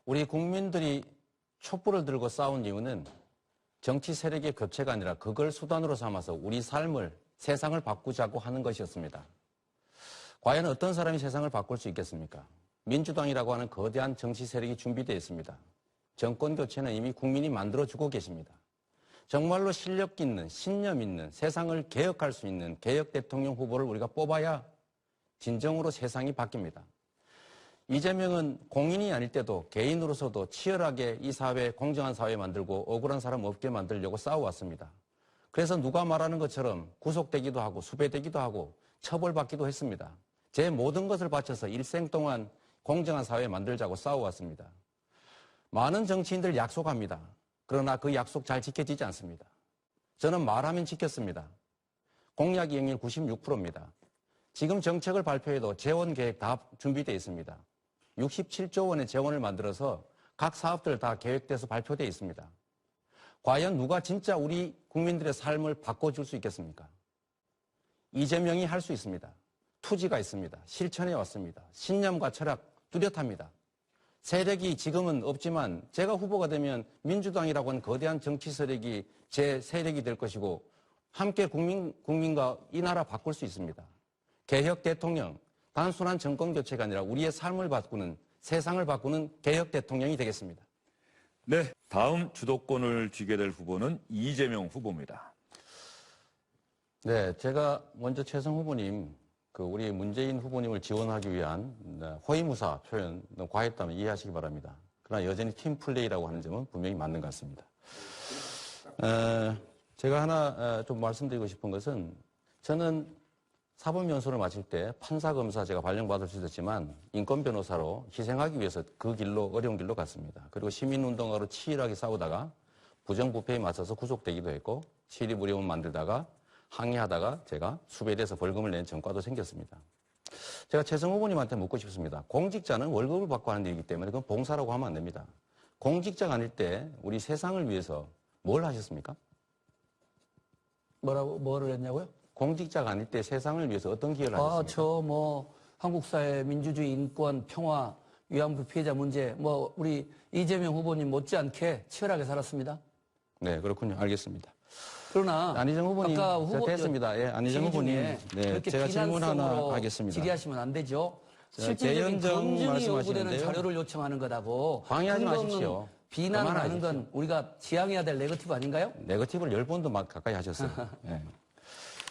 우리 국민들이 촛불을 들고 싸운 이유는 정치 세력의 교체가 아니라 그걸 수단으로 삼아서 우리 삶을, 세상을 바꾸자고 하는 것이었습니다. 과연 어떤 사람이 세상을 바꿀 수 있겠습니까? 민주당이라고 하는 거대한 정치 세력이 준비되어 있습니다. 정권 교체는 이미 국민이 만들어주고 계십니다. 정말로 실력 있는, 신념 있는, 세상을 개혁할 수 있는 개혁 대통령 후보를 우리가 뽑아야 진정으로 세상이 바뀝니다. 이재명은 공인이 아닐 때도 개인으로서도 치열하게 이 사회, 공정한 사회 만들고 억울한 사람 없게 만들려고 싸워왔습니다. 그래서 누가 말하는 것처럼 구속되기도 하고 수배되기도 하고 처벌받기도 했습니다. 제 모든 것을 바쳐서 일생 동안 공정한 사회 만들자고 싸워왔습니다. 많은 정치인들 약속합니다. 그러나 그 약속 잘 지켜지지 않습니다. 저는 말하면 지켰습니다. 공약 이행률 96%입니다. 지금 정책을 발표해도 재원 계획 다 준비되어 있습니다. 67조 원의 재원을 만들어서 각 사업들 다 계획돼서 발표되어 있습니다. 과연 누가 진짜 우리 국민들의 삶을 바꿔줄 수 있겠습니까? 이재명이 할 수 있습니다. 투지가 있습니다. 실천해 왔습니다. 신념과 철학 뚜렷합니다. 세력이 지금은 없지만 제가 후보가 되면 민주당이라고 하는 거대한 정치 세력이 제 세력이 될 것이고 함께 국민과 이 나라 바꿀 수 있습니다. 개혁 대통령, 단순한 정권 교체가 아니라 우리의 삶을 바꾸는, 세상을 바꾸는 개혁 대통령이 되겠습니다. 네, 다음 주도권을 쥐게 될 후보는 이재명 후보입니다. 네, 제가 먼저 최성 후보님, 우리 문재인 후보님을 지원하기 위한 호위무사 표현 너무 과했다면 이해하시기 바랍니다. 그러나 여전히 팀플레이라고 하는 점은 분명히 맞는 것 같습니다. 제가 하나 좀 말씀드리고 싶은 것은 저는 사법연수를 마칠 때 판사, 검사 제가 발령받을 수 있었지만 인권 변호사로 희생하기 위해서 그 길로, 어려운 길로 갔습니다. 그리고 시민운동가로 치열하게 싸우다가 부정부패에 맞서서 구속되기도 했고 시립의료원 만들다가 항의하다가 제가 수배돼서 벌금을 낸 전과도 생겼습니다. 제가 최성 후보님한테 묻고 싶습니다. 공직자는 월급을 받고 하는 일이기 때문에 그건 봉사라고 하면 안 됩니다. 공직자가 아닐 때 우리 세상을 위해서 뭘 하셨습니까? 뭐를 했냐고요? 공직자가 아닐 때 세상을 위해서 어떤 기여를 하셨습니까? 한국 사회 민주주의, 인권, 평화, 위안부 피해자 문제, 우리 이재명 후보님 못지않게 치열하게 살았습니다. 네, 그렇군요. 알겠습니다. 그러나 안희정 후보님, 아까 됐습니다. 예, 안희정 후보님, 네, 제가 질문 하나 하겠습니다. 질의하시면 안 되죠. 실질적인 재연정 검증이 요구되는 말씀하시는데요. 자료를 요청하는 거다고. 방해하지 마십시오. 비난하는 건 우리가 지향해야 될 네거티브 아닌가요? 네거티브를 10번도 막 가까이 하셨어요. 네.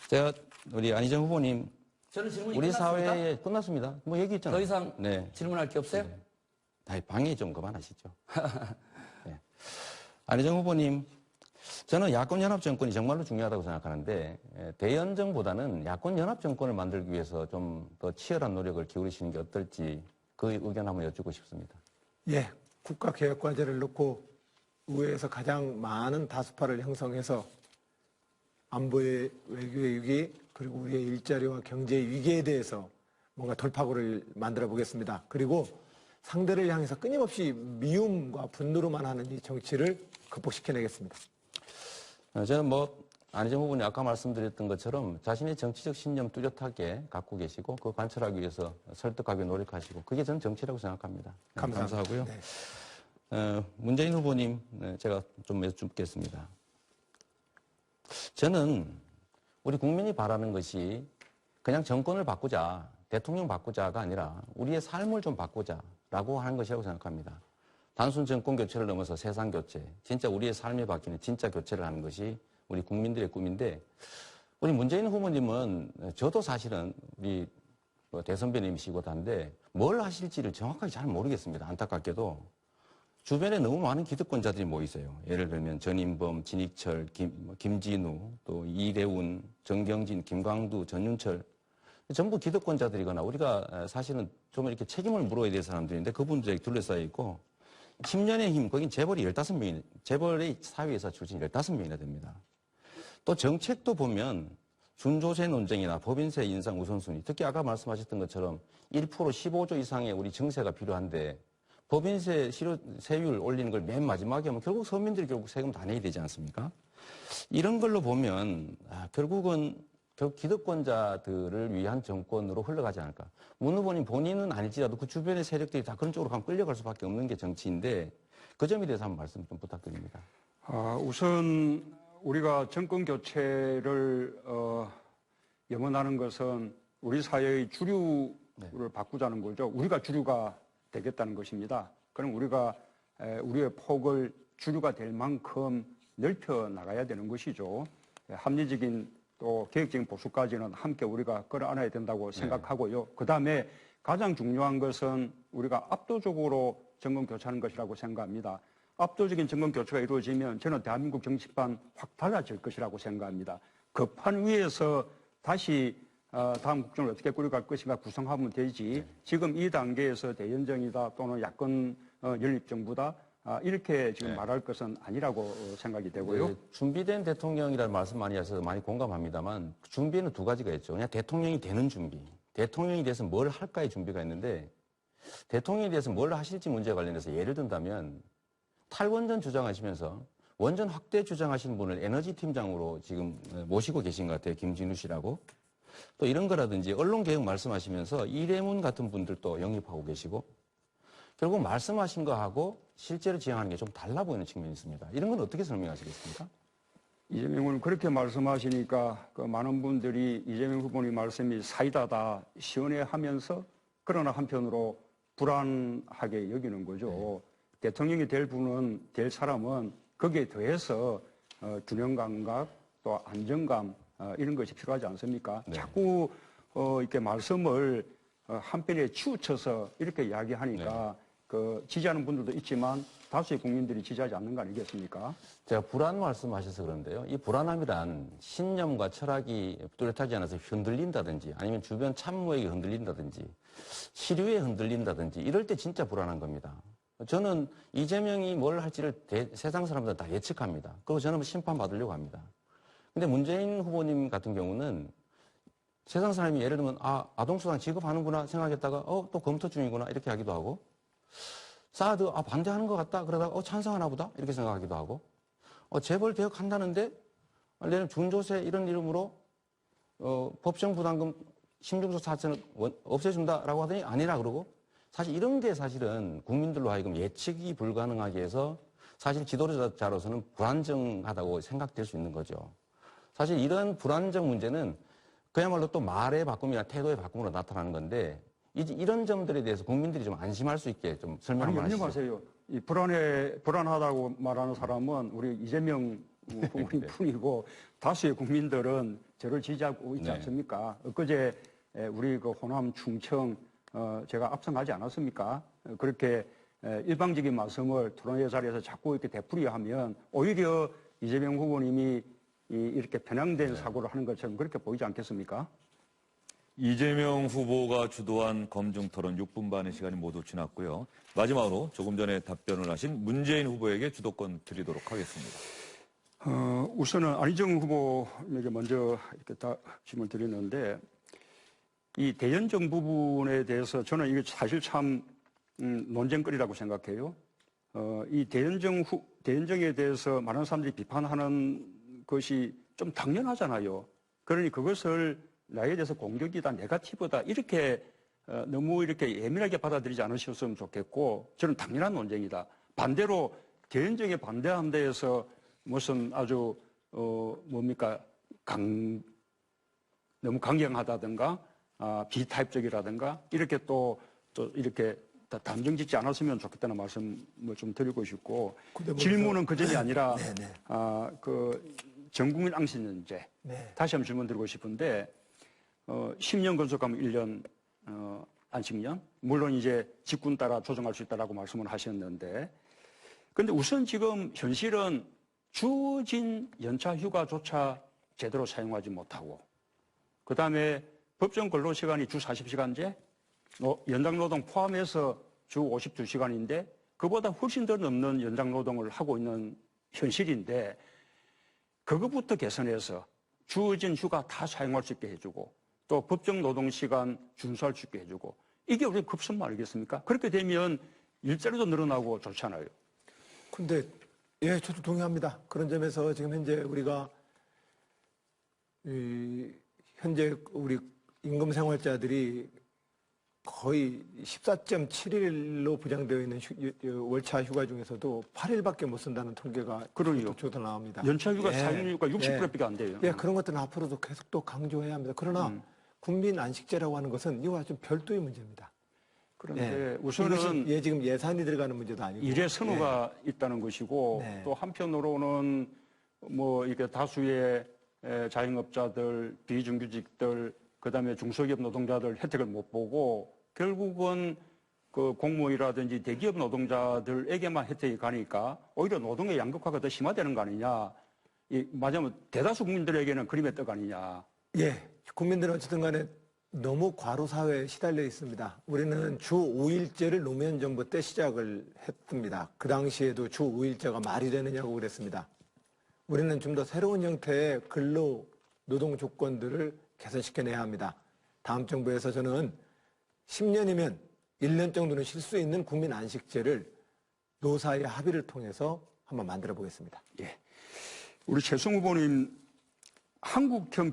제가 우리 안희정 후보님, 저는 질문이 우리 끝났습니까? 사회에 끝났습니다. 뭐 얘기했잖아요. 더 이상 네. 질문할 게 없어요? 네. 방해 좀 그만하시죠. 네. 안희정 후보님, 저는 야권연합정권이 정말로 중요하다고 생각하는데 대연정보다는 야권연합정권을 만들기 위해서 좀 더 치열한 노력을 기울이시는 게 어떨지 그 의견 한번 여쭙고 싶습니다. 예, 국가개혁과제를 놓고 의회에서 가장 많은 다수파를 형성해서 안보의 외교의 위기 그리고 우리의 일자리와 경제의 위기에 대해서 뭔가 돌파구를 만들어 보겠습니다. 그리고 상대를 향해서 끊임없이 미움과 분노로만 하는 이 정치를 극복시켜내겠습니다. 저는 안희정 후보님 아까 말씀드렸던 것처럼 자신의 정치적 신념 뚜렷하게 갖고 계시고 그 관철하기 위해서 설득하기 노력하시고 그게 저는 정치라고 생각합니다. 감사하고요. 네. 문재인 후보님 제가 좀 여쭙겠습니다. 저는 우리 국민이 바라는 것이 그냥 정권을 바꾸자, 대통령 바꾸자가 아니라 우리의 삶을 좀 바꾸자라고 하는 것이라고 생각합니다. 단순 정권 교체를 넘어서 세상 교체, 진짜 우리의 삶이 바뀌는 진짜 교체를 하는 것이 우리 국민들의 꿈인데 우리 문재인 후보님은 저도 사실은 우리 대선배님이시고 한데 뭘 하실지를 정확하게 잘 모르겠습니다. 안타깝게도 주변에 너무 많은 기득권자들이 모이세요. 예를 들면 전인범, 진익철, 김진우, 또 이대훈, 정경진, 김광두, 전윤철 전부 기득권자들이거나 우리가 사실은 좀 이렇게 책임을 물어야 될 사람들인데 그분들에게 둘러싸여 있고 10년의 힘, 거긴 재벌이 15명이, 재벌의 사회에서 출신 15명이나 됩니다. 또 정책도 보면 준조세 논쟁이나 법인세 인상 우선순위, 특히 아까 말씀하셨던 것처럼 1% 15조 이상의 우리 증세가 필요한데 법인세 세율 올리는 걸 맨 마지막에 하면 결국 서민들이 결국 세금 다 내야 되지 않습니까? 이런 걸로 보면 결국은 결국 기득권자들을 위한 정권으로 흘러가지 않을까. 문 후보님 본인은 아닐지라도 그 주변의 세력들이 다 그런 쪽으로 가면 끌려갈 수밖에 없는 게 정치인데 그 점에 대해서 한번 말씀 좀 부탁드립니다. 우선 우리가 정권 교체를 염원하는 것은 우리 사회의 주류를 바꾸자는 거죠. 우리가 주류가 되겠다는 것입니다. 그럼 우리가 우리의 폭을 주류가 될 만큼 넓혀 나가야 되는 것이죠. 합리적인 또 계획적인 보수까지는 함께 우리가 끌어안아야 된다고 생각하고요. 그다음에 가장 중요한 것은 우리가 압도적으로 정권 교체하는 것이라고 생각합니다. 압도적인 정권 교체가 이루어지면 저는 대한민국 정치판 확 달라질 것이라고 생각합니다. 그 판 위에서 다시 다음 국정을 어떻게 꾸려갈 것인가 구성하면 되지 지금 이 단계에서 대연정이다 또는 야권 연립정부다 이렇게 지금 말할 것은 아니라고 생각이 되고요. 네, 준비된 대통령이라는 말씀 많이 하셔서 많이 공감합니다만 준비는 두 가지가 있죠. 그냥 대통령이 되는 준비, 대통령이 돼서 뭘 할까의 준비가 있는데 대통령에 대해서 뭘 하실지 문제에 관련해서 예를 든다면 탈원전 주장하시면서 원전 확대 주장하시는 분을 에너지 팀장으로 지금 모시고 계신 것 같아요. 김진우 씨라고. 또 이런 거라든지 언론개혁 말씀하시면서 이대문 같은 분들도 영입하고 계시고 결국 말씀하신 거하고 실제로 지향하는 게 좀 달라 보이는 측면이 있습니다. 이런 건 어떻게 설명하시겠습니까? 이재명 후보는 그렇게 말씀하시니까 그 많은 분들이 이재명 후보님 말씀이 사이다다 시원해하면서 그러나 한편으로 불안하게 여기는 거죠. 대통령이 될 사람은 거기에 더해서 균형 감각 또 안정감 이런 것이 필요하지 않습니까? 네. 자꾸 이렇게 말씀을 한편에 치우쳐서 이렇게 이야기하니까 그 지지하는 분들도 있지만 다수의 국민들이 지지하지 않는 거 아니겠습니까? 제가 불안 말씀하셔서 그런데요. 이 불안함이란 신념과 철학이 뚜렷하지 않아서 흔들린다든지 아니면 주변 참모에게 흔들린다든지 시류에 흔들린다든지 이럴 때 진짜 불안한 겁니다. 저는 이재명이 뭘 할지를 세상 사람들 다 예측합니다. 그리고 저는 심판받으려고 합니다. 근데 문재인 후보님 같은 경우는 세상 사람이 예를 들면 아동수당 지급하는구나 생각했다가 또 검토 중이구나 이렇게 하기도 하고 사드 반대하는 것 같다 그러다가 찬성하나 보다 이렇게 생각하기도 하고 재벌 개혁한다는데 내는 준조세 이런 이름으로 법정 부담금 심중소 4천원 없애준다라고 하더니 아니라 그러고 사실 이런 게 사실은 국민들로 하여금 예측이 불가능하게 해서 사실 지도자로서는 불안정하다고 생각될 수 있는 거죠. 사실 이런 불안정 문제는 그야말로 또 말의 바꿈이나 태도의 바꿈으로 나타나는 건데 이런 점들에 대해서 국민들이 좀 안심할 수 있게 좀 설명을 하시죠. 염려하세요. 이 불안하다고 말하는 사람은 우리 이재명 후보님 뿐이고 다수의 국민들은 저를 지지하고 있지 않습니까? 엊그제 우리 그 호남 충청 제가 앞서가지 않았습니까? 그렇게 일방적인 말씀을 토론회 자리에서 자꾸 이렇게 되풀이하면 오히려 이재명 후보님이 이렇게 편향된 사고를 하는 것처럼 그렇게 보이지 않겠습니까? 이재명 후보가 주도한 검증 토론 6분 반의 시간이 모두 지났고요. 마지막으로 조금 전에 답변을 하신 문재인 후보에게 주도권 드리도록 하겠습니다. 우선은 안희정 후보에게 먼저 이렇게 질문을 드리는데 이 대연정 부분에 대해서 저는 이게 사실 참 논쟁거리라고 생각해요. 이 대연정에 대해서 많은 사람들이 비판하는 것이 좀 당연하잖아요. 그러니 그것을 나에 대해서 공격이다, 네거티브다 이렇게 너무 이렇게 예민하게 받아들이지 않으셨으면 좋겠고 저는 당연한 논쟁이다. 반대로 대연정에 반대한 데에서 무슨 아주 너무 강경하다든가 비타입적이라든가 이렇게 또 이렇게 단정짓지 않았으면 좋겠다는 말씀을 좀 드리고 싶고 질문은 그 점이 아니라 그 전국민 앙신연제 다시 한번 질문 드리고 싶은데 10년 건속하면 1년 안식년 물론 이제 직군 따라 조정할 수 있다라고 말씀을 하셨는데 근데 우선 지금 현실은 주어진 연차 휴가조차 제대로 사용하지 못하고 그다음에 법정 근로시간이 주 40시간제 연장노동 포함해서 주 52시간인데 그보다 훨씬 더 넘는 연장노동을 하고 있는 현실인데 그것부터 개선해서 주어진 휴가 다 사용할 수 있게 해주고 또 법정 노동시간 준수할 수 있게 해주고 이게 우리 급선무 아니겠습니까? 그렇게 되면 일자리도 늘어나고 좋잖아요. 근데 저도 동의합니다. 그런 점에서 지금 현재 우리가 현재 우리 임금 생활자들이 거의 14.7일로 부장되어 있는 월차 휴가 중에서도 8일밖에 못 쓴다는 통계가 그러니요. 저도 나옵니다. 연차 휴가 예. 사용료가 60%밖에 안 돼요. 예, 그런 것들은 앞으로도 계속 또 강조해야 합니다. 그러나 국민 안식제라고 하는 것은 이와 좀 별도의 문제입니다. 그런데 예. 우선은 이것이 지금 예산이 들어가는 문제도 아니고 일의 선호가 있다는 것이고 네. 또 한편으로는 뭐 이게 다수의 자영업자들, 비정규직들, 그다음에 중소기업 노동자들 혜택을 못 보고 결국은 그 공무원이라든지 대기업 노동자들에게만 혜택이 가니까 오히려 노동의 양극화가 더 심화되는 거 아니냐. 맞으면 대다수 국민들에게는 그림의 떡 아니냐. 예, 국민들은 어쨌든 간에 너무 과로 사회에 시달려 있습니다. 우리는 주 5일제를 노무현 정부 때 시작을 했습니다. 그 당시에도 주 5일제가 말이 되느냐고 그랬습니다. 우리는 좀 더 새로운 형태의 근로 노동 조건들을 개선시켜내야 합니다. 다음 정부에서 저는 10년이면 1년 정도는 쉴 수 있는 국민 안식제를 노사의 합의를 통해서 한번 만들어 보겠습니다. 예. 우리 최승 후보님 한국형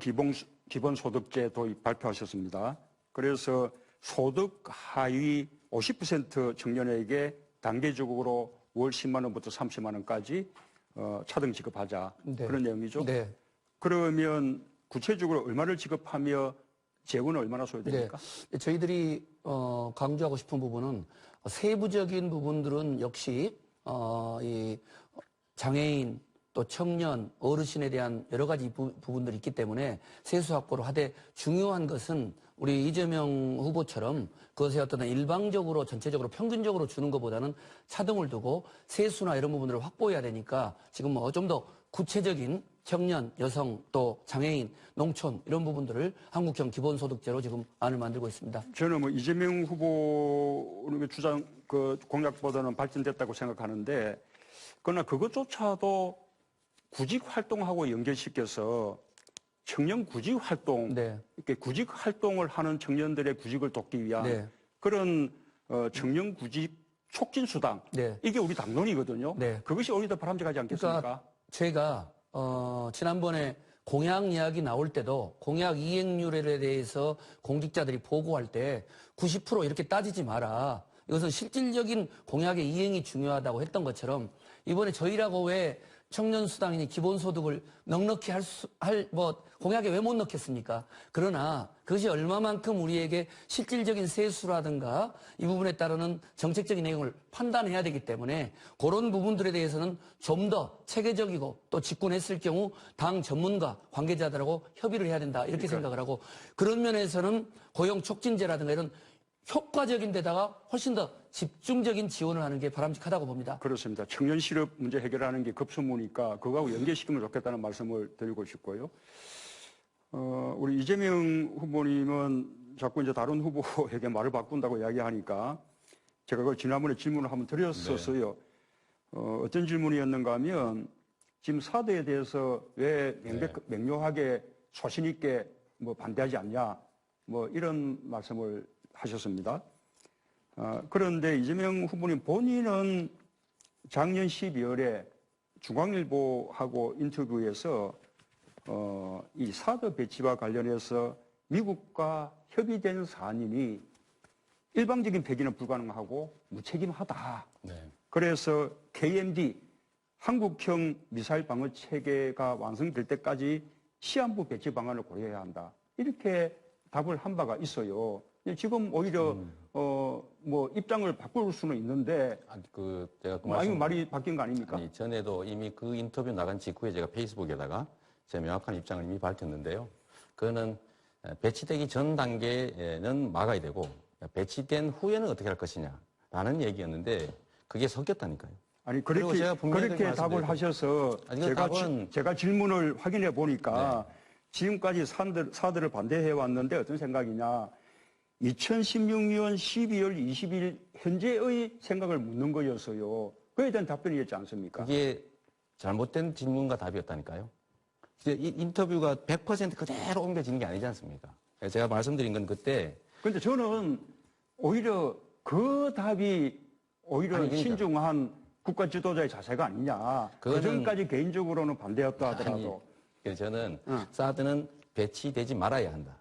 기본소득제 도입 발표하셨습니다. 그래서 소득 하위 50% 청년에게 단계적으로 월 10만 원부터 30만 원까지 차등 지급하자. 네. 그런 내용이죠. 네. 그러면 구체적으로 얼마를 지급하며 재원은 얼마나 네. 소요됩니까? 저희들이 강조하고 싶은 부분은 세부적인 부분들은 역시 이 장애인 또 청년, 어르신에 대한 여러 가지 부분들이 있기 때문에 세수 확보를 하되 중요한 것은 우리 이재명 후보처럼 그것에 어떤 일방적으로 전체적으로 평균적으로 주는 것보다는 차등을 두고 세수나 이런 부분들을 확보해야 되니까 지금 뭐 좀 더 구체적인 청년, 여성, 또 장애인, 농촌 이런 부분들을 한국형 기본소득제로 지금 안을 만들고 있습니다. 저는 뭐 이재명 후보의 주장 그 공약보다는 발전됐다고 생각하는데 그러나 그것조차도 구직 활동하고 연결시켜서 청년 구직 활동, 네. 이렇게 구직 활동을 하는 청년들의 구직을 돕기 위한 네. 그런 청년 구직 촉진 수당, 네. 이게 우리 당론이거든요. 네. 그것이 오히려 더 바람직하지 않겠습니까? 그러니까 제가 지난번에 공약 이야기 나올 때도 공약 이행률에 대해서 공직자들이 보고할 때 90% 이렇게 따지지 마라. 이것은 실질적인 공약의 이행이 중요하다고 했던 것처럼 이번에 저희라고 왜 청년수당이니 기본소득을 넉넉히 공약에 왜 못 넣겠습니까? 그러나 그것이 얼마만큼 우리에게 실질적인 세수라든가 이 부분에 따르는 정책적인 내용을 판단해야 되기 때문에 그런 부분들에 대해서는 좀 더 체계적이고 또 집권했을 경우 당 전문가 관계자들하고 협의를 해야 된다 이렇게 생각을 하고 그런 면에서는 고용촉진제라든가 이런 효과적인 데다가 훨씬 더 집중적인 지원을 하는 게 바람직하다고 봅니다. 그렇습니다. 청년 실업 문제 해결하는 게 급선무니까 그거하고 연계시키면 좋겠다는 말씀을 드리고 싶고요. 우리 이재명 후보님은 자꾸 이제 다른 후보에게 말을 바꾼다고 이야기하니까 제가 그걸 지난번에 질문을 한번 드렸었어요. 어떤 질문이었는가 하면 지금 사드에 대해서 왜 맹료하게 소신 있게 뭐 반대하지 않냐 뭐 이런 말씀을 하셨습니다. 그런데 이재명 후보님 본인은 작년 12월에 중앙일보하고 인터뷰에서 이 사드 배치와 관련해서 미국과 협의된 사안이니 일방적인 폐기는 불가능하고 무책임하다. 네. 그래서 KMD 한국형 미사일 방어 체계가 완성될 때까지 시한부 배치 방안을 고려해야 한다. 이렇게 답을 한 바가 있어요. 지금 오히려 뭐 입장을 바꿀 수는 있는데 제가 말이 바뀐 거 아닙니까? 아니, 전에도 이미 그 인터뷰 나간 직후에 제가 페이스북에다가 제 명확한 입장을 이미 밝혔는데요. 그거는 배치되기 전 단계는 막아야 되고 배치된 후에는 어떻게 할 것이냐라는 얘기였는데 그게 섞였다니까요. 아니 그리고 제가 분명히 그렇게 답을 말씀드리고. 하셔서 아니, 그 답은 제가 질문을 확인해 보니까 지금까지 사드를 반대해 왔는데 어떤 생각이냐? 2016년 12월 20일 현재의 생각을 묻는 거였어요. 그에 대한 답변이었지 않습니까? 그게 잘못된 질문과 답이었다니까요. 이 인터뷰가 100% 그대로 옮겨지는 게 아니지 않습니까? 제가 말씀드린 건 그때. 그런데 저는 오히려 그 답이 오히려 아니, 그러니까. 신중한 국가 지도자의 자세가 아니냐. 그거는- 그전까지 개인적으로는 반대였다 하더라도. 그래서 저는 사드는 배치되지 말아야 한다.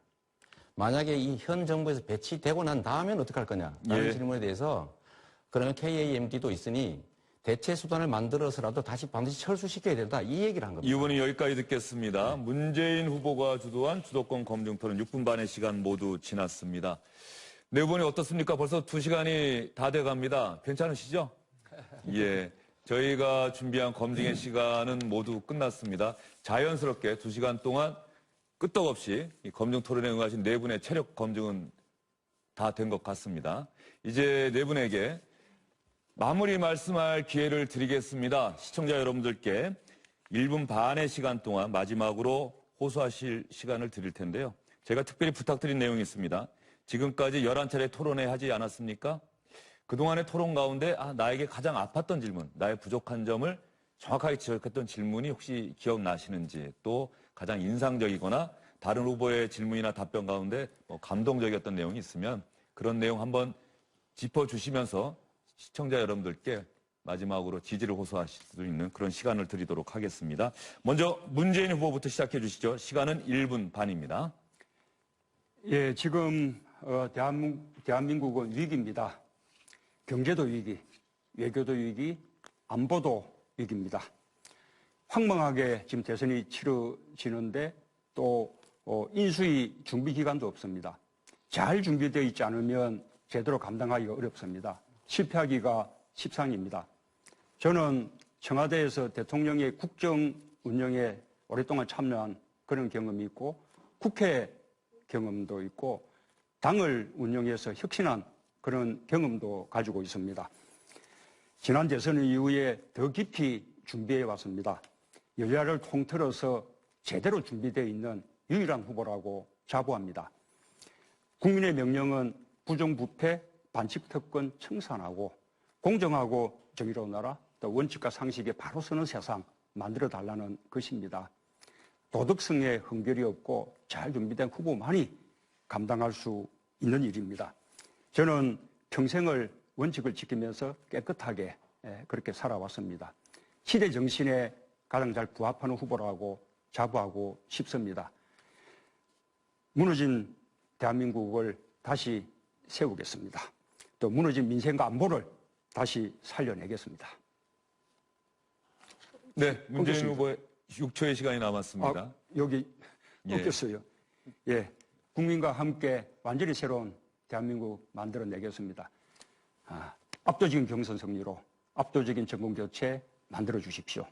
만약에 이 현 정부에서 배치되고 난 다음엔 어떻게 할 거냐? 라는 예. 질문에 대해서 그러면 KAMD도 있으니 대체 수단을 만들어서라도 다시 반드시 철수시켜야 된다. 이 얘기를 한 겁니다. 이 부분은 여기까지 듣겠습니다. 문재인 후보가 주도한 주도권 검증 토론 6분 반의 시간 모두 지났습니다. 네 분이 어떻습니까? 벌써 2시간이 다 돼갑니다. 괜찮으시죠? 예. 저희가 준비한 검증의 시간은 모두 끝났습니다. 자연스럽게 2시간 동안 끄떡없이 이 검증 토론에 응하신 네 분의 체력 검증은 다 된 것 같습니다. 이제 네 분에게 마무리 말씀할 기회를 드리겠습니다. 시청자 여러분들께 1분 반의 시간 동안 마지막으로 호소하실 시간을 드릴 텐데요. 제가 특별히 부탁드린 내용이 있습니다. 지금까지 11차례 토론회 하지 않았습니까? 그동안의 토론 가운데 나에게 가장 아팠던 질문, 나의 부족한 점을 정확하게 지적했던 질문이 혹시 기억나시는지, 또 가장 인상적이거나 다른 후보의 질문이나 답변 가운데 감동적이었던 내용이 있으면 그런 내용 한번 짚어주시면서 시청자 여러분들께 마지막으로 지지를 호소하실 수 있는 그런 시간을 드리도록 하겠습니다. 먼저 문재인 후보부터 시작해 주시죠. 시간은 1분 반입니다. 예, 지금 대한민국은 위기입니다. 경제도 위기, 외교도 위기, 안보도 위기입니다. 황망하게 지금 대선이 치러지는데 또 인수위 준비 기간도 없습니다. 잘 준비되어 있지 않으면 제대로 감당하기가 어렵습니다. 실패하기가 십상입니다. 저는 청와대에서 대통령의 국정 운영에 오랫동안 참여한 그런 경험이 있고 국회 경험도 있고 당을 운영해서 혁신한 그런 경험도 가지고 있습니다. 지난 대선 이후에 더 깊이 준비해 왔습니다. 여야를 통틀어서 제대로 준비되어 있는 유일한 후보라고 자부합니다. 국민의 명령은 부정부패, 반칙특권 청산하고 공정하고 정의로운 나라, 또 원칙과 상식에 바로 서는 세상 만들어달라는 것입니다. 도덕성에 흠결이 없고 잘 준비된 후보만이 감당할 수 있는 일입니다. 저는 평생을 원칙을 지키면서 깨끗하게 그렇게 살아왔습니다. 시대 정신에 가장 잘 부합하는 후보라고 자부하고 싶습니다. 무너진 대한민국을 다시 세우겠습니다. 또 무너진 민생과 안보를 다시 살려내겠습니다. 네, 문재인 후보의 6초의 시간이 남았습니다. 여기 예. 없겠어요. 예, 국민과 함께 완전히 새로운 대한민국 만들어내겠습니다. 압도적인 경선 승리로 압도적인 정권교체 만들어 주십시오.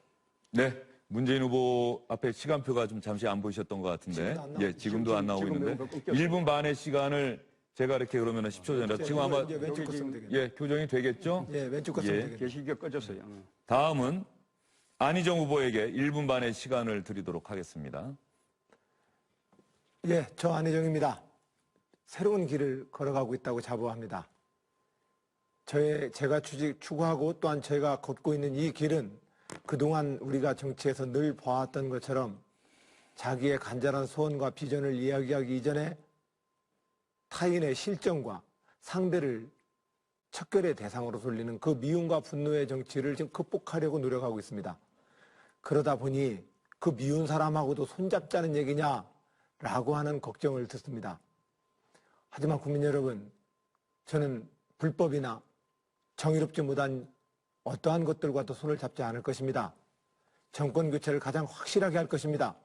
네, 문재인 후보 앞에 시간표가 좀 잠시 안 보이셨던 것 같은데, 지금도 안 나오고 있는데, 1분 반의 시간을 제가 이렇게 그러면 10초 전이라 지금 아마 이제 왼쪽 거 쓰면 되겠네요. 교정이 되겠죠? 예, 왼쪽 거 쓰면 되겠네요. 게시기가 꺼졌어요. 다음은 안희정 후보에게 1분 반의 시간을 드리도록 하겠습니다. 예, 저 안희정입니다. 새로운 길을 걸어가고 있다고 자부합니다. 제가 추구하고 또한 제가 걷고 있는 이 길은 그동안 우리가 정치에서 늘 봐왔던 것처럼 자기의 간절한 소원과 비전을 이야기하기 이전에 타인의 실정과 상대를 척결의 대상으로 돌리는 그 미움과 분노의 정치를 지금 극복하려고 노력하고 있습니다. 그러다 보니 그 미운 사람하고도 손잡자는 얘기냐라고 하는 걱정을 듣습니다. 하지만 국민 여러분, 저는 불법이나 정의롭지 못한 어떠한 것들과도 손을 잡지 않을 것입니다. 정권 교체를 가장 확실하게 할 것입니다.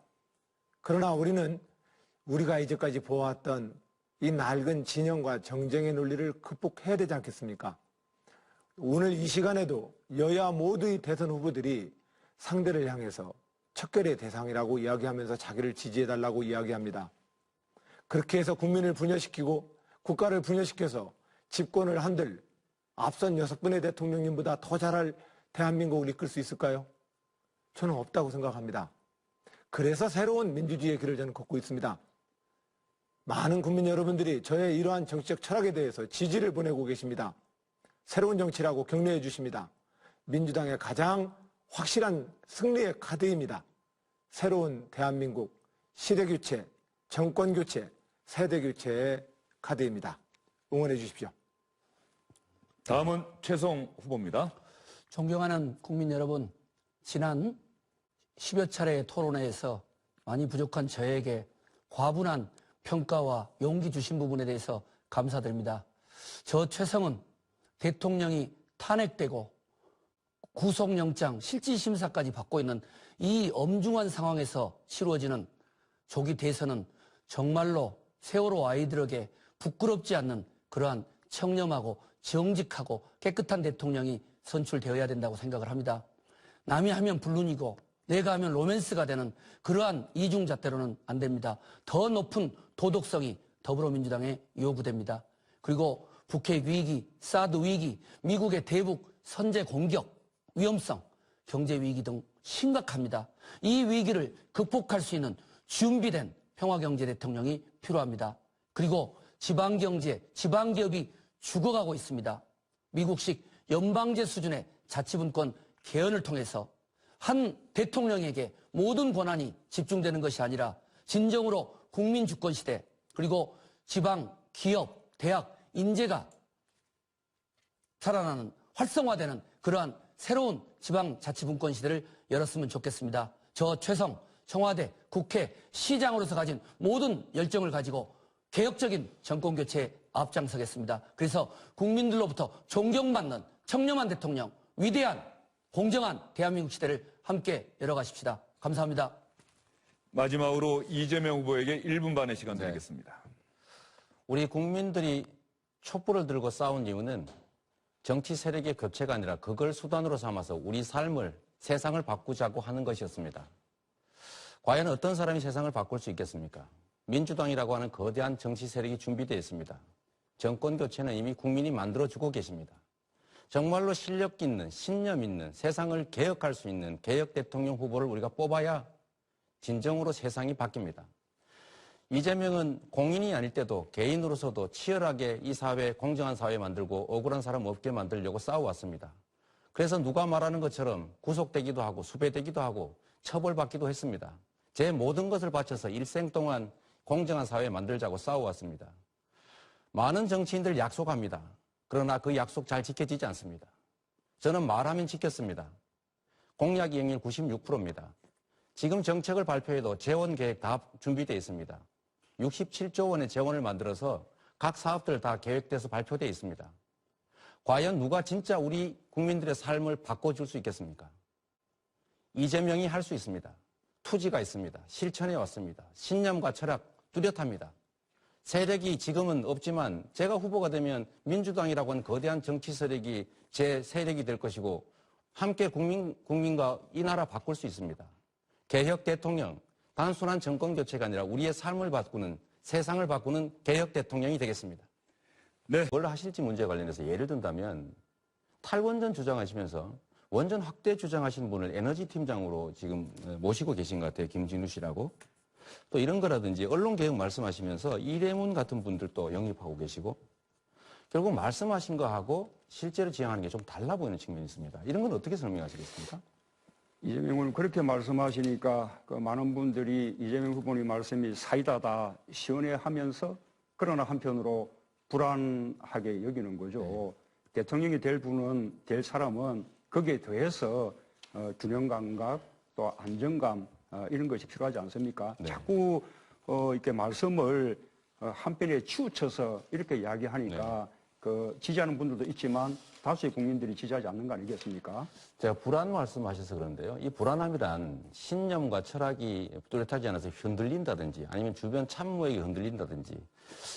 그러나 우리는 우리가 이제까지 보아왔던 이 낡은 진영과 정쟁의 논리를 극복해야 되지 않겠습니까? 오늘 이 시간에도 여야 모두의 대선 후보들이 상대를 향해서 척결의 대상이라고 이야기하면서 자기를 지지해달라고 이야기합니다. 그렇게 해서 국민을 분열시키고 국가를 분열시켜서 집권을 한들 앞선 6분의 대통령님보다 더 잘할 대한민국을 이끌 수 있을까요? 저는 없다고 생각합니다. 그래서 새로운 민주주의의 길을 저는 걷고 있습니다. 많은 국민 여러분들이 저의 이러한 정치적 철학에 대해서 지지를 보내고 계십니다. 새로운 정치라고 격려해 주십니다. 민주당의 가장 확실한 승리의 카드입니다. 새로운 대한민국, 시대교체, 정권교체, 세대교체의 카드입니다. 응원해 주십시오. 다음은 최성 후보입니다. 존경하는 국민 여러분, 지난 10여 차례의 토론회에서 많이 부족한 저에게 과분한 평가와 용기 주신 부분에 대해서 감사드립니다. 저 최성은 대통령이 탄핵되고 구속영장 실질심사까지 받고 있는 이 엄중한 상황에서 치루어지는 조기 대선은 정말로 세월호 아이들에게 부끄럽지 않는 그러한 청렴하고 정직하고 깨끗한 대통령이 선출되어야 된다고 생각을 합니다. 남이 하면 불륜이고 내가 하면 로맨스가 되는 그러한 이중잣대로는 안 됩니다. 더 높은 도덕성이 더불어민주당에 요구됩니다. 그리고 북핵 위기, 사드 위기, 미국의 대북 선제 공격, 위험성, 경제 위기 등 심각합니다. 이 위기를 극복할 수 있는 준비된 평화경제 대통령이 필요합니다. 그리고 지방경제, 지방기업이 죽어가고 있습니다. 미국식 연방제 수준의 자치분권 개헌을 통해서 한 대통령에게 모든 권한이 집중되는 것이 아니라 진정으로 국민 주권 시대, 그리고 지방, 기업, 대학, 인재가 살아나는 활성화되는 그러한 새로운 지방자치분권 시대를 열었으면 좋겠습니다. 저 최성, 청와대, 국회, 시장으로서 가진 모든 열정을 가지고 개혁적인 정권교체에 앞장서겠습니다. 그래서 국민들로부터 존경받는 청렴한 대통령, 위대한 공정한 대한민국 시대를 함께 열어가십시다. 감사합니다. 마지막으로 이재명 후보에게 1분 반의 시간 드리겠습니다. 우리 국민들이 촛불을 들고 싸운 이유는 정치 세력의 교체가 아니라 그걸 수단으로 삼아서 우리 삶을, 세상을 바꾸자고 하는 것이었습니다. 과연 어떤 사람이 세상을 바꿀 수 있겠습니까? 민주당이라고 하는 거대한 정치 세력이 준비되어 있습니다. 정권 교체는 이미 국민이 만들어주고 계십니다. 정말로 실력 있는, 신념 있는, 세상을 개혁할 수 있는 개혁 대통령 후보를 우리가 뽑아야 진정으로 세상이 바뀝니다. 이재명은 공인이 아닐 때도 개인으로서도 치열하게 이 사회, 공정한 사회 만들고 억울한 사람 없게 만들려고 싸워왔습니다. 그래서 누가 말하는 것처럼 구속되기도 하고 수배되기도 하고 처벌받기도 했습니다. 제 모든 것을 바쳐서 일생 동안 공정한 사회 만들자고 싸워왔습니다. 많은 정치인들 약속합니다. 그러나 그 약속 잘 지켜지지 않습니다. 저는 말하면 지켰습니다. 공약 이행률 96%입니다. 지금 정책을 발표해도 재원 계획 다 준비되어 있습니다. 67조 원의 재원을 만들어서 각 사업들 다 계획돼서 발표되어 있습니다. 과연 누가 진짜 우리 국민들의 삶을 바꿔줄 수 있겠습니까? 이재명이 할 수 있습니다. 투지가 있습니다. 실천해 왔습니다. 신념과 철학 뚜렷합니다. 세력이 지금은 없지만 제가 후보가 되면 민주당이라고 하는 거대한 정치 세력이 제 세력이 될 것이고 함께 국민과 이 나라 바꿀 수 있습니다. 개혁 대통령, 단순한 정권 교체가 아니라 우리의 삶을 바꾸는, 세상을 바꾸는 개혁 대통령이 되겠습니다. 네. 뭘 하실지 문제에 관련해서 예를 든다면 탈원전 주장하시면서 원전 확대 주장하시는 분을 에너지 팀장으로 지금 모시고 계신 것 같아요. 김진우 씨라고. 또 이런 거라든지 언론개혁 말씀하시면서 이래문 같은 분들도 영입하고 계시고 결국 말씀하신 거하고 실제로 지향하는 게 좀 달라 보이는 측면이 있습니다. 이런 건 어떻게 설명하시겠습니까? 이재명 후보님 그렇게 말씀하시니까 그 많은 분들이 이재명 후보님 말씀이 사이다다 시원해하면서 그러나 한편으로 불안하게 여기는 거죠. 대통령이 될 사람은 거기에 더해서 균형 감각 또 안정감 이런 것이 필요하지 않습니까? 네. 자꾸 이렇게 말씀을 한편에 치우쳐서 이렇게 이야기하니까 그 지지하는 분들도 있지만 다수의 국민들이 지지하지 않는 거 아니겠습니까? 제가 불안 말씀하셔서 그런데요. 이 불안함이란 신념과 철학이 뚜렷하지 않아서 흔들린다든지 아니면 주변 참모에게 흔들린다든지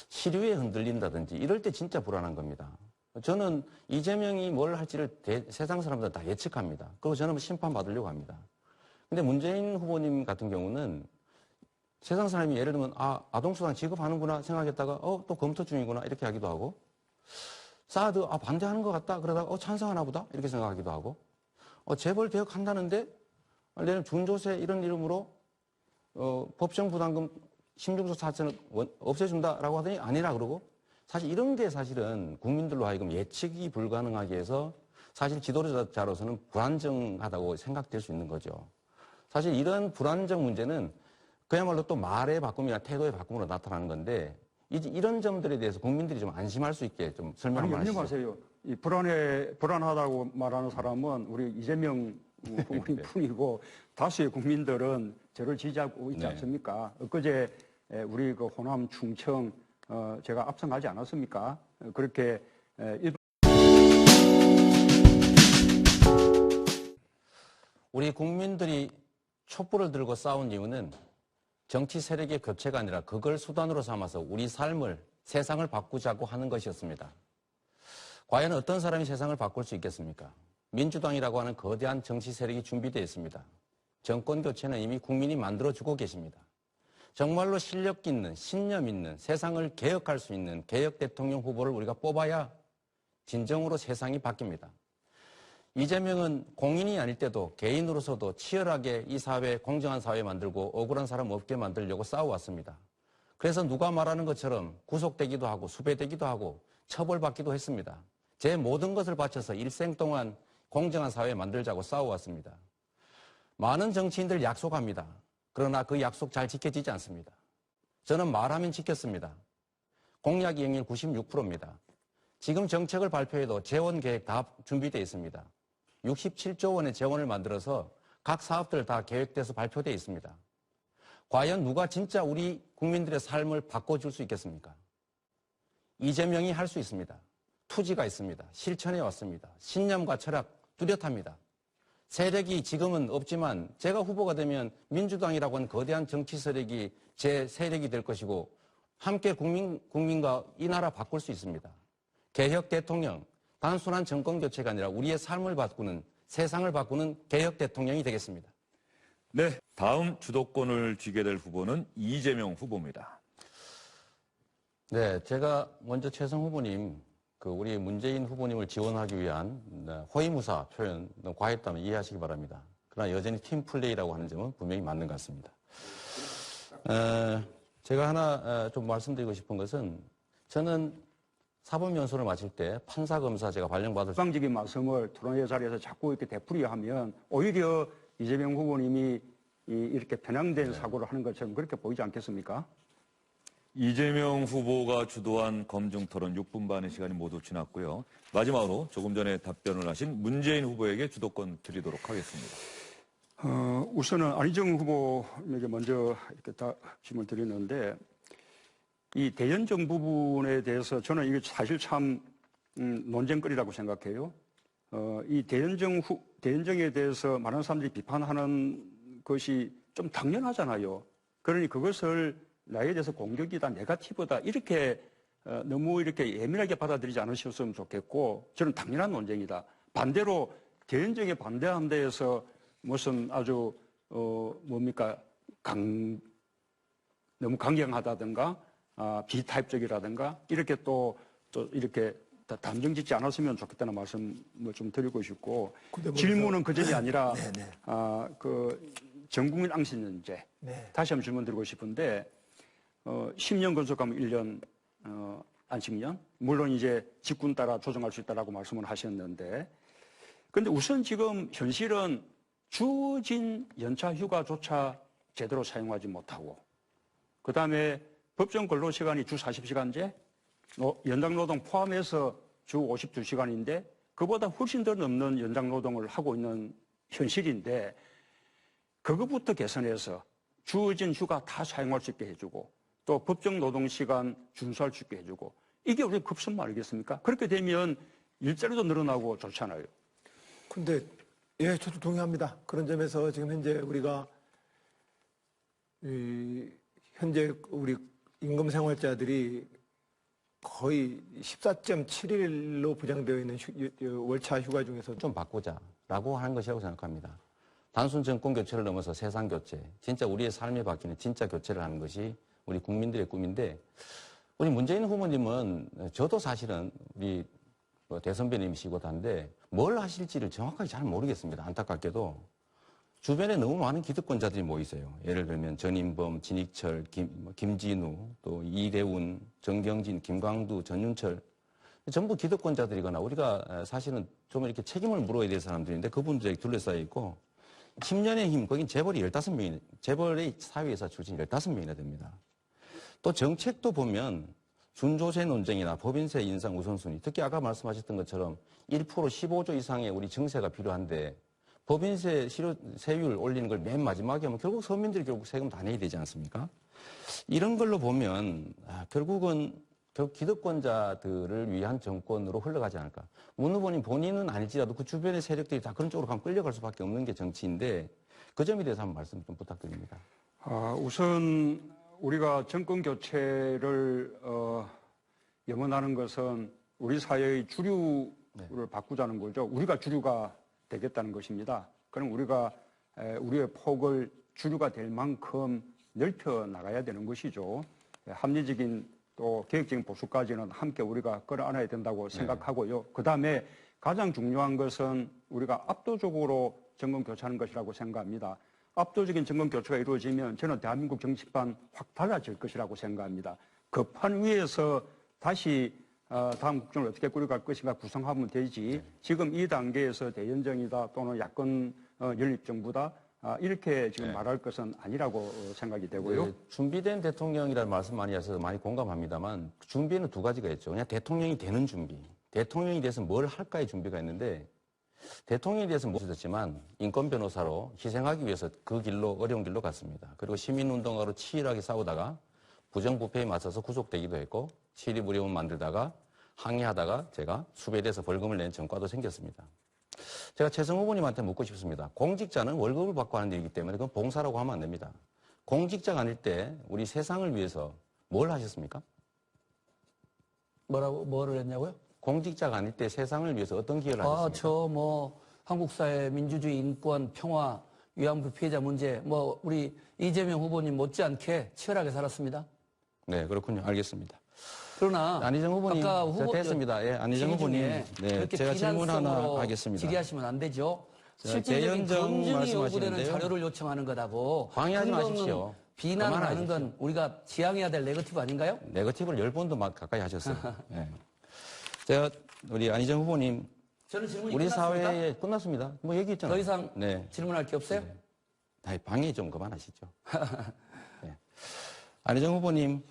시류에 흔들린다든지 이럴 때 진짜 불안한 겁니다. 저는 이재명이 뭘 할지를 세상 사람들 다 예측합니다. 그리고 저는 심판받으려고 합니다. 근데 문재인 후보님 같은 경우는 세상 사람이 예를 들면 아동수당 지급하는구나 생각했다가 또 검토 중이구나 이렇게 하기도 하고 사드 반대하는 것 같다 그러다가 찬성하나 보다 이렇게 생각하기도 하고 재벌 개혁한다는데 내년 준조세 이런 이름으로 법정 부담금 심중소 사채는 없애준다라고 하더니 아니라 그러고 사실 이런 게 사실은 국민들로 하여금 예측이 불가능하게 해서 사실 지도자로서는 불안정하다고 생각될 수 있는 거죠. 사실 이런 불안정 문제는 그야말로 또 말의 바꿈이나 태도의 바꿈으로 나타나는 건데 이런 점들에 대해서 국민들이 좀 안심할 수 있게 좀 설명 한번 하시죠. 염려마세요. 이 불안하다고 말하는 사람은 우리 이재명 후보님 뿐이고 다수의 국민들은 저를 지지하고 있지 않습니까? 엊그제 우리 그 호남, 충청 제가 앞서가지 않았습니까? 그렇게 우리 국민들이 촛불을 들고 싸운 이유는 정치 세력의 교체가 아니라 그걸 수단으로 삼아서 우리 삶을, 세상을 바꾸자고 하는 것이었습니다. 과연 어떤 사람이 세상을 바꿀 수 있겠습니까? 민주당이라고 하는 거대한 정치 세력이 준비되어 있습니다. 정권 교체는 이미 국민이 만들어주고 계십니다. 정말로 실력 있는, 신념 있는, 세상을 개혁할 수 있는 개혁 대통령 후보를 우리가 뽑아야 진정으로 세상이 바뀝니다. 이재명은 공인이 아닐 때도 개인으로서도 치열하게 이 사회, 공정한 사회 만들고 억울한 사람 없게 만들려고 싸워왔습니다. 그래서 누가 말하는 것처럼 구속되기도 하고 수배되기도 하고 처벌받기도 했습니다. 제 모든 것을 바쳐서 일생 동안 공정한 사회 만들자고 싸워왔습니다. 많은 정치인들 약속합니다. 그러나 그 약속 잘 지켜지지 않습니다. 저는 말하면 지켰습니다. 공약 이행률 96%입니다. 지금 정책을 발표해도 재원 계획 다 준비되어 있습니다. 67조 원의 재원을 만들어서 각 사업들 다 계획돼서 발표되어 있습니다. 과연 누가 진짜 우리 국민들의 삶을 바꿔줄 수 있겠습니까? 이재명이 할 수 있습니다. 투지가 있습니다. 실천해 왔습니다. 신념과 철학 뚜렷합니다. 세력이 지금은 없지만 제가 후보가 되면 민주당이라고 하는 거대한 정치 세력이 제 세력이 될 것이고 함께 국민과 이 나라 바꿀 수 있습니다. 개혁 대통령, 단순한 정권 교체가 아니라 우리의 삶을 바꾸는, 세상을 바꾸는 개혁 대통령이 되겠습니다. 네, 다음 주도권을 쥐게 될 후보는 이재명 후보입니다. 네, 제가 먼저 최성 후보님, 우리 문재인 후보님을 지원하기 위한 호위무사 표현 너무 과했다면 이해하시기 바랍니다. 그러나 여전히 팀플레이라고 하는 점은 분명히 맞는 것 같습니다. 제가 하나 좀 말씀드리고 싶은 것은 저는 사법연수를 마칠 때 판사, 검사 제가 발령받을 일방적인 말씀을 토론회 자리에서 자꾸 이렇게 되풀이하면 오히려 이재명 후보님이 이렇게 편향된 사고를 하는 것처럼 그렇게 보이지 않겠습니까? 이재명 후보가 주도한 검증토론 6분 반의 시간이 모두 지났고요. 마지막으로 조금 전에 답변을 하신 문재인 후보에게 주도권 드리도록 하겠습니다. 우선은 안희정 후보에게 먼저 이렇게 질문을 드리는데 이 대연정 부분에 대해서 저는 이게 사실 참 논쟁거리라고 생각해요. 이 대연정에 대해서 많은 사람들이 비판하는 것이 좀 당연하잖아요. 그러니 그것을 나에 대해서 공격이다, 네거티브다 이렇게 너무 이렇게 예민하게 받아들이지 않으셨으면 좋겠고 저는 당연한 논쟁이다. 반대로 대연정에 반대한 데에서 무슨 아주 너무 강경하다든가 비타입적이라든가 이렇게 또 이렇게 단정짓지 않았으면 좋겠다는 말씀을 좀 드리고 싶고 질문은 그 점이 아니라 그 전국민 앙신연제 다시 한번 질문 드리고 싶은데 10년 근속하면 1년 안식년 물론 이제 직군 따라 조정할 수 있다라고 말씀을 하셨는데 근데 우선 지금 현실은 주어진 연차 휴가조차 제대로 사용하지 못하고 그다음에 법정 근로시간이 주 40시간제 연장노동 포함해서 주 52시간인데 그보다 훨씬 더 넘는 연장노동을 하고 있는 현실인데 그것부터 개선해서 주어진 휴가 다 사용할 수 있게 해주고 또 법정 노동시간 준수할 수 있게 해주고 이게 우리 급선무 아니겠습니까? 그렇게 되면 일자리도 늘어나고 좋잖아요. 근데 예, 저도 동의합니다. 그런 점에서 지금 현재 우리가 현재 우리 임금생활자들이 거의 14.7일로 부장되어 있는 월차 휴가 중에서 좀 바꾸자라고 하는 것이라고 생각합니다. 단순 정권 교체를 넘어서 세상 교체, 진짜 우리의 삶이 바뀌는 진짜 교체를 하는 것이 우리 국민들의 꿈인데 우리 문재인 후보님은 저도 사실은 우리 대선배님이시고 한데 뭘 하실지를 정확하게 잘 모르겠습니다. 안타깝게도 주변에 너무 많은 기득권자들이 모여 있어요. 예를 들면 전인범, 진익철, 김진우, 또 이대훈, 정경진, 김광두, 전윤철 전부 기득권자들이거나 우리가 사실은 좀 이렇게 책임을 물어야 될 사람들인데 그분들에게 둘러싸여 있고 10년의 힘, 거긴 재벌이 15명이, 재벌의 사회이사 출신 15명이나 됩니다. 또 정책도 보면 준조세 논쟁이나 법인세 인상 우선순위, 특히 아까 말씀하셨던 것처럼 1% 15조 이상의 우리 증세가 필요한데 법인세 세율 올리는 걸 맨 마지막에 하면 결국 서민들이 결국 세금 다 내야 되지 않습니까? 이런 걸로 보면 결국은 기득권자들을 위한 정권으로 흘러가지 않을까. 문 후보님 본인은 아닐지라도 그 주변의 세력들이 다 그런 쪽으로 가면 끌려갈 수밖에 없는 게 정치인데 그 점에 대해서 한번 말씀 좀 부탁드립니다. 우선 우리가 정권 교체를 염원하는 것은 우리 사회의 주류를 바꾸자는 거죠. 우리가 주류가 되겠다는 것입니다. 그럼 우리가 우리의 폭을 주류가 될 만큼 넓혀 나가야 되는 것이죠. 합리적인 또 계획적인 보수까지는 함께 우리가 끌어안아야 된다고 생각하고요. 그다음에 가장 중요한 것은 우리가 압도적으로 정권 교체하는 것이라고 생각합니다. 압도적인 정권 교체가 이루어지면 저는 대한민국 정치판 확 달라질 것이라고 생각합니다. 그 판 위에서 다시 다음 국정을 어떻게 꾸려갈 것인가 구성하면 되지 지금 이 단계에서 대연정이다 또는 야권 연립정부다 이렇게 지금 말할 것은 아니라고 생각이 되고요. 네, 준비된 대통령이라는 말씀 많이 하셔서 많이 공감합니다만 준비에는 두 가지가 있죠. 그냥 대통령이 되는 준비, 대통령이 돼서 뭘 할까의 준비가 있는데 대통령에 대해서 못 했지만 인권 변호사로 희생하기 위해서 그 길로 어려운 길로 갔습니다. 그리고 시민운동가로 치열하게 싸우다가 부정부패에 맞서서 구속되기도 했고 시립의료원 만들다가 항의하다가 제가 수배돼서 벌금을 낸 전과도 생겼습니다. 제가 최성 후보님한테 묻고 싶습니다. 공직자는 월급을 받고 하는 일이기 때문에 그건 봉사라고 하면 안 됩니다. 공직자가 아닐 때 우리 세상을 위해서 뭘 하셨습니까? 뭐를 했냐고요? 공직자가 아닐 때 세상을 위해서 어떤 기여를 하셨습니까? 한국 사회 민주주의, 인권, 평화, 위안부 피해자 문제, 우리 이재명 후보님 못지않게 치열하게 살았습니다. 네, 그렇군요. 알겠습니다. 그러나 안희정 후보님, 아까 후보 됐습니다. 예, 안희정 후보님, 네, 그렇게 제가 질문 하나 비난성으로 하겠습니다. 질의하시면 안 되죠. 자, 실질적인 재연정 검증이 요구되는 말씀하시는데요. 자료를 요청하는 거다고. 방해하지 근거 없는 마십시오. 비난을 하는 그만하십시오. 건 우리가 지향해야 될 네거티브 아닌가요? 네거티브를 10번도 막 가까이 하셨어요. 네. 제가 우리 안희정 후보님, 저는 질문이 우리 끝났습니까? 사회에 끝났습니다. 뭐 얘기했잖아요. 더 이상 네. 질문할 게 없어요? 방해 좀 그만하시죠. 네. 안희정 후보님,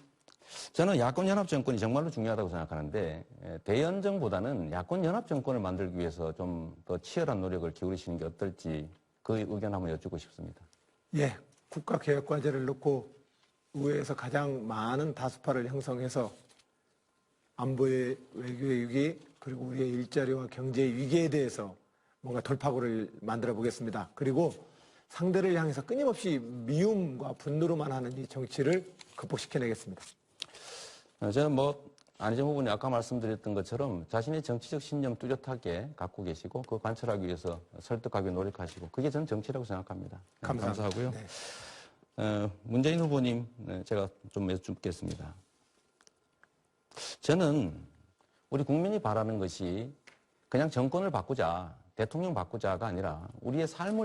저는 야권 연합 정권이 정말로 중요하다고 생각하는데 대연정보다는 야권 연합 정권을 만들기 위해서 좀 더 치열한 노력을 기울이시는 게 어떨지 그 의견 한번 여쭙고 싶습니다. 예, 국가개혁과제를 넣고 의회에서 가장 많은 다수파를 형성해서 안보의 외교의 위기 그리고 우리의 일자리와 경제의 위기에 대해서 뭔가 돌파구를 만들어 보겠습니다. 그리고 상대를 향해서 끊임없이 미움과 분노로만 하는 이 정치를 극복시켜내겠습니다. 저는 안희정 후보님 아까 말씀드렸던 것처럼 자신의 정치적 신념 뚜렷하게 갖고 계시고 그거 관철하기 위해서 설득하기 노력하시고 그게 저는 정치라고 생각합니다. 감사합니다. 감사하고요. 네. 문재인 후보님 제가 좀 여쭙겠습니다. 저는 우리 국민이 바라는 것이 그냥 정권을 바꾸자, 대통령 바꾸자가 아니라 우리의 삶을